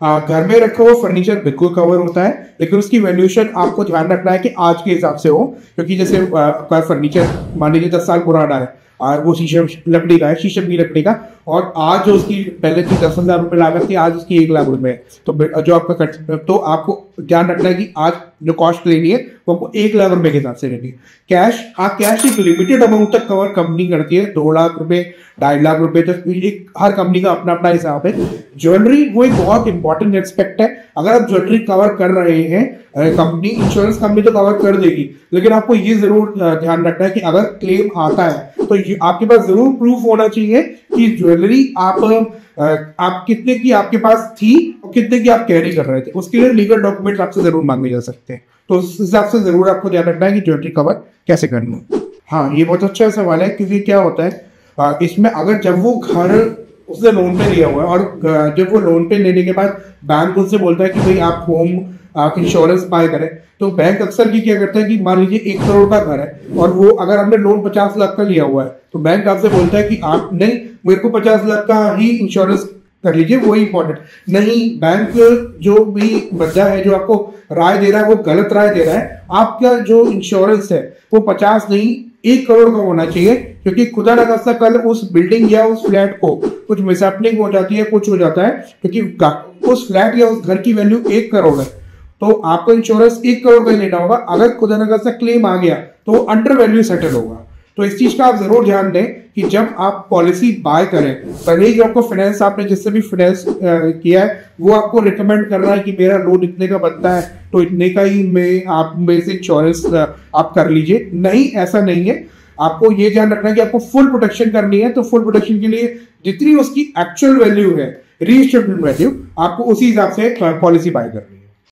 घर में रखा हुआ फर्नीचर बिल्कुल कवर होता है, लेकिन उसकी वैल्यूएशन आपको ध्यान रखना है कि आज के हिसाब से हो, क्योंकि जैसे आपका फर्नीचर मान लीजिए 10 साल पुराना है और वो शीशम लकड़ी का है, शीशम की लकड़ी का, और आज जो उसकी पहले थी 10,000 रुपये लागत थी, आज उसकी 1 लाख रुपए है। तो जो आपका तो आपको ध्यान रखना है कि आज जो कॉस्ट लेनी है वो आपको 1 लाख रुपए के हिसाब से लेनी है। कैश, हाँ कैश एक लिमिटेड अमाउंट तक कवर कंपनी करती है, 2 लाख रुपए 2.5 लाख रुपए तक, एक हर कंपनी का अपना अपना हिसाब है। ज्वेलरी वो एक बहुत इंपॉर्टेंट एस्पेक्ट है। अगर आप ज्वेलरी कवर कर रहे हैं, कंपनी इंश्योरेंस कंपनी तो कवर कर देगी, लेकिन आपको ये जरूर ध्यान रखना है कि अगर क्लेम आता है तो आपके पास जरूर प्रूफ होना चाहिए कि ज्वेलरी आप कितने की आपके पास थी और कितने की आप कैरी कर रहे थे। उसके लिए लीगल डॉक्यूमेंट्स आपसे जरूर मांगे जा सकते हैं, तो उस हिसाब से जरूर आपको ध्यान रखना है कि ज्वेलरी कवर कैसे करना है। हाँ, ये बहुत अच्छा सवाल है, क्योंकि क्या होता है इसमें अगर जब वो घर उसने लोन पे लिया हुआ है और जब वो लोन पे लेने के बाद बैंक उनसे बोलता है कि भाई आप होम इंश्योरेंस बाय करें, तो बैंक अक्सर क्या करता है कि मान लीजिए 1 करोड़ का घर है और वो अगर हमने लोन 50 लाख का लिया हुआ है, तो बैंक आपसे बोलता है कि आप नहीं, मेरे को 50 लाख का ही इंश्योरेंस कर लीजिए, वही इंपॉर्टेंट नहीं। बैंक जो भी बंदा है जो आपको राय दे रहा है वो गलत राय दे रहा है। आपका जो इंश्योरेंस है वो 50 नहीं 1 करोड़ का होना चाहिए, क्योंकि खुदा न खास्ता कल उस बिल्डिंग या उस फ्लैट को कुछ मिसहैपनिंग हो जाती है, कुछ हो जाता है, क्योंकि उस फ्लैट या उस घर की वैल्यू 1 करोड़ है, तो आपको इंश्योरेंस 1 करोड़ का ही लेना होगा। अगर खुदा न खास्ता क्लेम आ गया तो अंडर वैल्यू सेटल होगा। तो इस चीज का आप जरूर ध्यान दें कि जब आप पॉलिसी बाय करें, पहले ही जो आपको फाइनेंस आपने जिससे भी फाइनेंस किया है वो आपको रिकमेंड कर रहा है कि मेरा लोन इतने का बनता है तो इतने का ही आप मेरे से इंश्योरेंस आप कर लीजिए। नहीं, ऐसा नहीं है। आपको ये ध्यान रखना है कि आपको फुल प्रोटेक्शन करनी है, तो फुल प्रोटेक्शन के लिए जितनी उसकी एक्चुअल वैल्यू है, रीइस्टेटमेंट वैल्यू, आपको उसी हिसाब से पॉलिसी बाय करनी है।